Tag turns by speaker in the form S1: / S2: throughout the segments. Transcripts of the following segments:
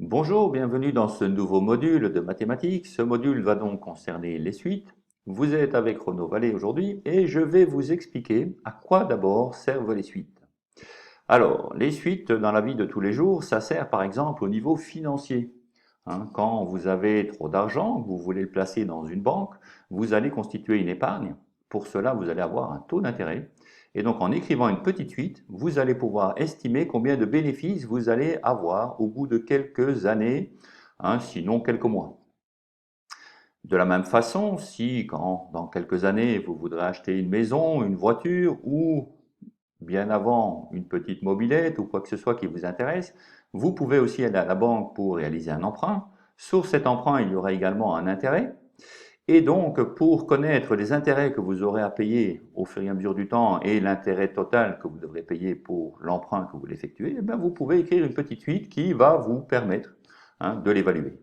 S1: Bonjour, bienvenue dans ce nouveau module de mathématiques. Ce module va donc concerner les suites. Vous êtes avec Renaud Vallée aujourd'hui et je vais vous expliquer à quoi d'abord servent les suites. Alors, les suites dans la vie de tous les jours, ça sert par exemple au niveau financier. Quand vous avez trop d'argent, vous voulez le placer dans une banque, vous allez constituer une épargne. Pour cela, vous allez avoir un taux d'intérêt. Et donc, en écrivant une petite suite, vous allez pouvoir estimer combien de bénéfices vous allez avoir au bout de quelques années, sinon quelques mois. De la même façon, si quand dans quelques années vous voudrez acheter une maison, une voiture ou bien avant une petite mobilette ou quoi que ce soit qui vous intéresse, vous pouvez aussi aller à la banque pour réaliser un emprunt. Sur cet emprunt, il y aura également un intérêt. Et donc, pour connaître les intérêts que vous aurez à payer au fur et à mesure du temps et l'intérêt total que vous devrez payer pour l'emprunt que vous l'effectuez, vous pouvez écrire une petite suite qui va vous permettre de l'évaluer.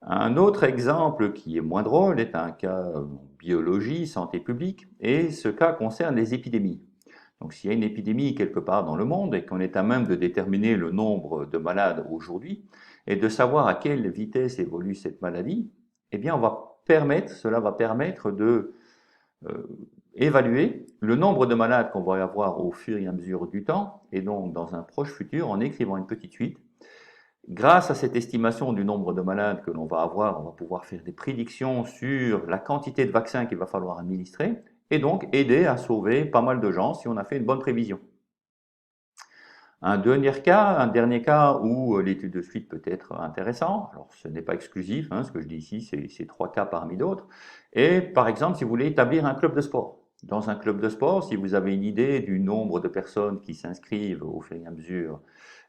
S1: Un autre exemple qui est moins drôle est un cas biologie, santé publique, et ce cas concerne les épidémies. Donc s'il y a une épidémie quelque part dans le monde et qu'on est à même de déterminer le nombre de malades aujourd'hui et de savoir à quelle vitesse évolue cette maladie, eh bien cela va permettre de euh, évaluer le nombre de malades qu'on va avoir au fur et à mesure du temps et donc dans un proche futur en écrivant une petite suite. Grâce à cette estimation du nombre de malades que l'on va avoir, on va pouvoir faire des prédictions sur la quantité de vaccins qu'il va falloir administrer et donc aider à sauver pas mal de gens si on a fait une bonne prévision. Un dernier cas où l'étude de suite peut être intéressant, alors ce n'est pas exclusif, ce que je dis ici, c'est trois cas parmi d'autres, et par exemple si vous voulez établir un club de sport. Dans un club de sport, si vous avez une idée du nombre de personnes qui s'inscrivent au fur et à mesure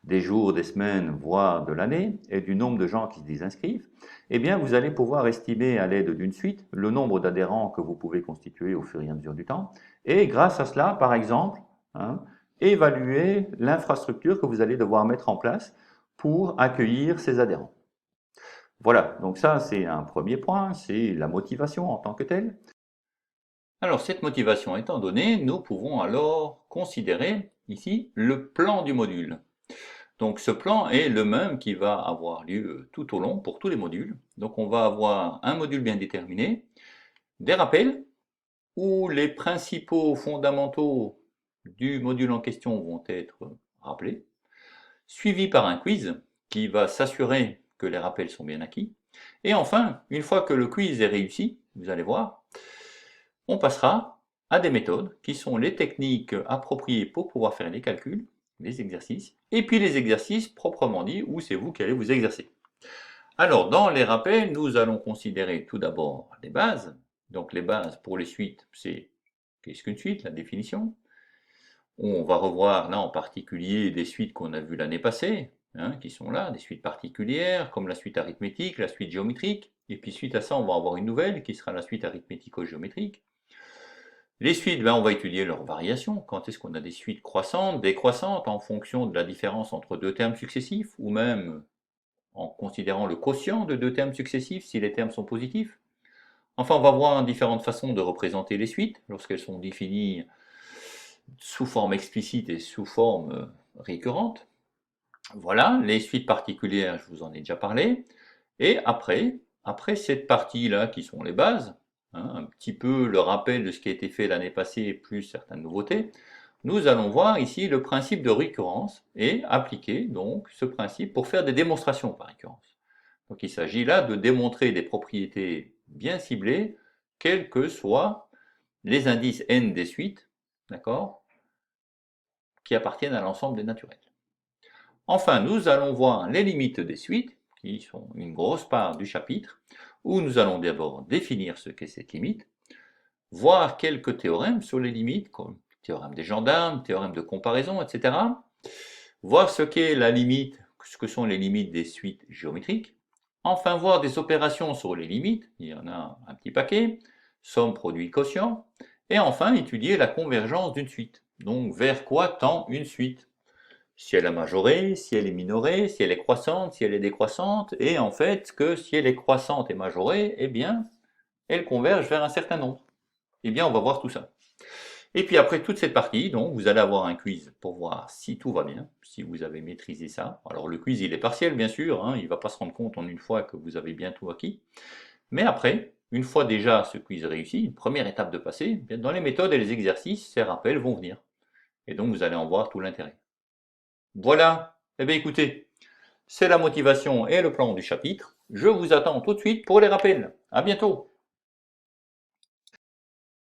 S1: des jours, des semaines, voire de l'année, et du nombre de gens qui se désinscrivent, eh bien vous allez pouvoir estimer à l'aide d'une suite le nombre d'adhérents que vous pouvez constituer au fur et à mesure du temps, et grâce à cela, par exemple, évaluer l'infrastructure que vous allez devoir mettre en place pour accueillir ces adhérents. Voilà, donc ça c'est un premier point, c'est la motivation en tant que telle. Alors cette motivation étant donnée, nous pouvons alors considérer ici le plan du module. Donc ce plan est le même qui va avoir lieu tout au long pour tous les modules. Donc on va avoir un module bien déterminé, des rappels où les principaux fondamentaux du module en question vont être rappelés, suivi par un quiz qui va s'assurer que les rappels sont bien acquis. Et enfin, une fois que le quiz est réussi, vous allez voir, on passera à des méthodes qui sont les techniques appropriées pour pouvoir faire les calculs, les exercices, et puis les exercices proprement dit où c'est vous qui allez vous exercer. Alors, dans les rappels, nous allons considérer tout d'abord les bases. Donc les bases pour les suites, c'est qu'est-ce qu'une suite, la définition. On va revoir là en particulier des suites qu'on a vues l'année passée, qui sont là, des suites particulières, comme la suite arithmétique, la suite géométrique, et puis suite à ça, on va avoir une nouvelle qui sera la suite arithmético-géométrique. Les suites, on va étudier leurs variations. Quand est-ce qu'on a des suites croissantes, décroissantes, en fonction de la différence entre deux termes successifs, ou même en considérant le quotient de deux termes successifs si les termes sont positifs. Enfin, on va voir différentes façons de représenter les suites lorsqu'elles sont définies sous forme explicite et sous forme récurrente. Voilà, les suites particulières, je vous en ai déjà parlé. Et après cette partie-là qui sont les bases, un petit peu le rappel de ce qui a été fait l'année passée plus certaines nouveautés, nous allons voir ici le principe de récurrence et appliquer donc ce principe pour faire des démonstrations par récurrence. Donc il s'agit là de démontrer des propriétés bien ciblées, quels que soient les indices n des suites, d'accord, qui appartiennent à l'ensemble des naturels. Enfin, nous allons voir les limites des suites, qui sont une grosse part du chapitre, où nous allons d'abord définir ce qu'est cette limite, voir quelques théorèmes sur les limites, comme théorème des gendarmes, théorème de comparaison, etc. Voir ce qu'est la limite, ce que sont les limites des suites géométriques. Enfin, voir des opérations sur les limites, il y en a un petit paquet, somme, produit, quotient. Et enfin, étudier la convergence d'une suite. Donc, vers quoi tend une suite? Si elle est majorée, si elle est minorée, si elle est croissante, si elle est décroissante, et en fait que si elle est croissante et majorée, eh bien, elle converge vers un certain nombre. Eh bien, on va voir tout ça. Et puis après toute cette partie, donc, vous allez avoir un quiz pour voir si tout va bien, si vous avez maîtrisé ça. Alors le quiz, il est partiel, bien sûr, hein, il ne va pas se rendre compte en une fois que vous avez bien tout acquis. Mais après, une fois déjà ce quiz réussi, une première étape de passer, eh bien, dans les méthodes et les exercices, ces rappels vont venir. Et donc vous allez en voir tout l'intérêt. Voilà, eh bien écoutez, c'est la motivation et le plan du chapitre. Je vous attends tout de suite pour les rappels. À bientôt.